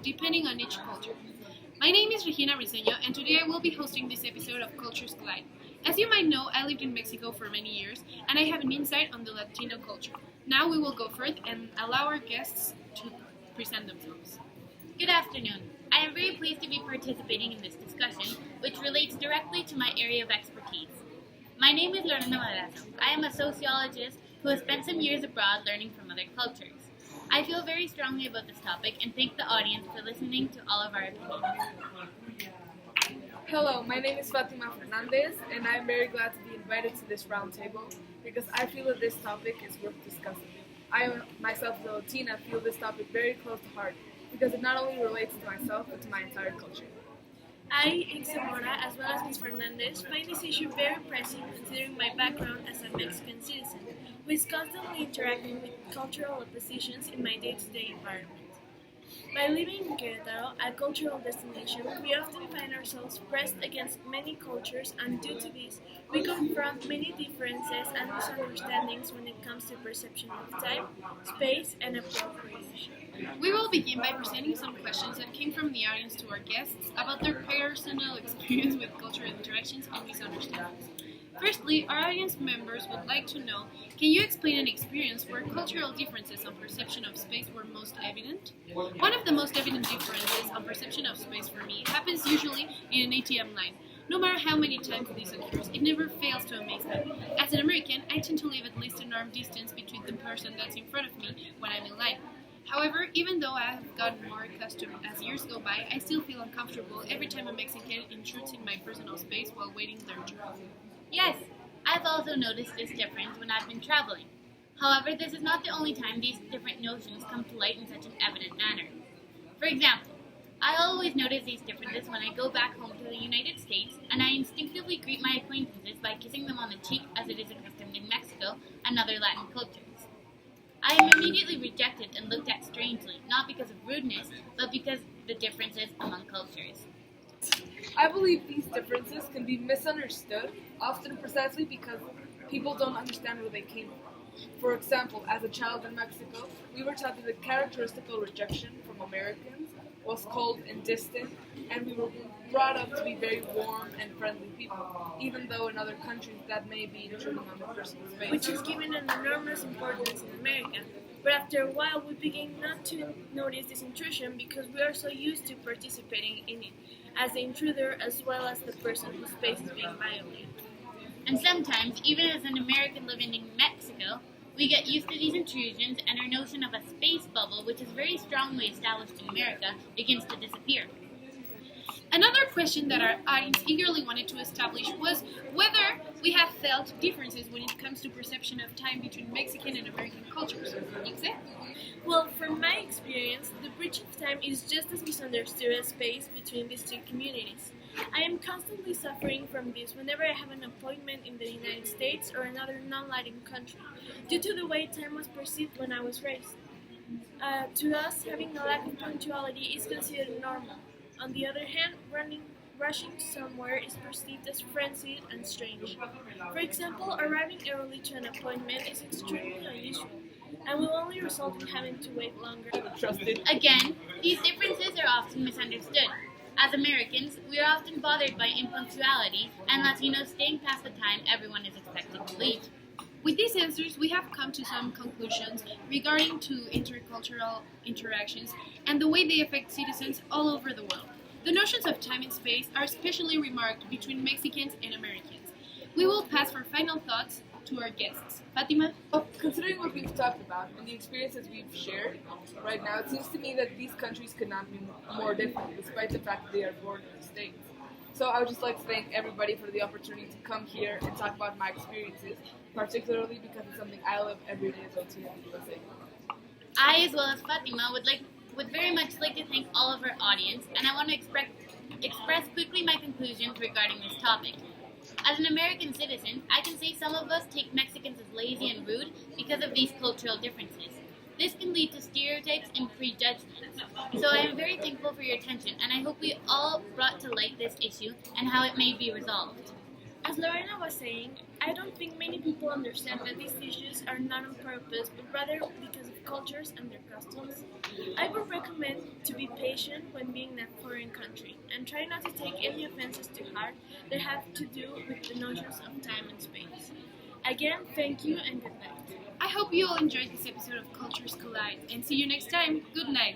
depending on each culture. My name is Regina Briseño, and today I will be hosting this episode of Cultures Collide. As you might know, I lived in Mexico for many years, and I have an insight on the Latino culture. Now we will go further and allow our guests to present themselves. Good afternoon. I am very pleased to be participating in this discussion, which relates directly to my area of expertise. My name is Lorena Madrazo. I am a sociologist who has spent some years abroad learning from other cultures. I feel very strongly about this topic and thank the audience for listening to all of our opinions. Hello, my name is Fátima Fernandes, and I am very glad to be invited to this roundtable because I feel that this topic is worth discussing. I myself, as a Latina, feel this topic very close to heart because it not only relates to myself but to my entire culture. I, Ixe Mora, as well as Ms. Fernandez, find this issue very pressing considering my background as a Mexican citizen, who is constantly interacting with cultural oppositions in my day-to-day environment. By living in Querétaro, a cultural destination, we often find ourselves pressed against many cultures, and due to this, we confront many differences and misunderstandings when it comes to perception of time, space, and appropriation. We will begin by presenting some questions that came from the audience to our guests about their personal experience with cultural interactions and misunderstandings. Firstly, our audience members would like to know, can you explain an experience where cultural differences on perception of space were most evident? One of the most evident differences on perception of space for me happens usually in an ATM line. No matter how many times this occurs, it never fails to amaze me. As an American, I tend to leave at least an arm distance between the person that's in front of me when I'm in line. However, even though I have gotten more accustomed as years go by, I still feel uncomfortable every time a Mexican intrudes in my personal space while waiting their turn. Yes, I've also noticed this difference when I've been traveling. However, this is not the only time these different notions come to light in such an evident manner. For example, I always notice these differences when I go back home to the United States and I instinctively greet my acquaintances by kissing them on the cheek as it is accustomed in Mexico and other Latin cultures. I am immediately rejected and looked at strangely, not because of rudeness, but because of the differences among cultures. I believe these differences can be misunderstood, often precisely because people don't understand where they came from. For example, as a child in Mexico, we were taught that the characteristical rejection from Americans was cold and distant, and we were brought up to be very warm and friendly people, even though in other countries that may be intruding on the person's space. Which is given an enormous importance in America. But after a while, we begin not to notice this intrusion because we are so used to participating in it, as the intruder as well as the person whose space is being violated. And sometimes, even as an American living in Mexico, we get used to these intrusions and our notion of a space bubble, which is very strongly established in America, begins to disappear. Another question that our audience eagerly wanted to establish was whether we have felt differences when it comes to perception of time between Mexican and American cultures. Ixe? Well, from my experience, the bridge of time is just as misunderstood as space between these two communities. I am constantly suffering from this whenever I have an appointment in the United States or another non-Latin country, due to the way time was perceived when I was raised. To us, having a lack of punctuality is considered normal. On the other hand, rushing somewhere is perceived as frenzied and strange. For example, arriving early to an appointment is extremely unusual, and will only result in having to wait longer. Again, these differences are often misunderstood. As Americans, we are often bothered by impunctuality and Latinos staying past the time everyone is expected to leave. With these answers, we have come to some conclusions regarding to intercultural interactions and the way they affect citizens all over the world. The notions of time and space are especially remarked between Mexicans and Americans. We will pass for final thoughts to our guests. Fátima? Considering what we've talked about and the experiences we've shared right now, it seems to me that these countries could not be more different, despite the fact that they are bordering states. So I would just like to thank everybody for the opportunity to come here and talk about my experiences, particularly because it's something I live every day as a Latina in the USA. I, as well as Fatima, would very much like to thank all of our audience, and I want to express quickly my conclusions regarding this topic. As an American citizen, I can say some of us take Mexicans as lazy and rude because of these cultural differences. This can lead to stereotypes and prejudgments. So I am very thankful for your attention, and I hope we all brought to light this issue and how it may be resolved. As Lorena was saying, I don't think many people understand that these issues are not on purpose, but rather because of cultures and their customs. I would recommend to be patient when being in a foreign country, and try not to take any offenses to heart that have to do with the notions of time and space. Again, thank you and good night. I hope you all enjoyed this episode of Cultures Collide, and see you next time. Good night.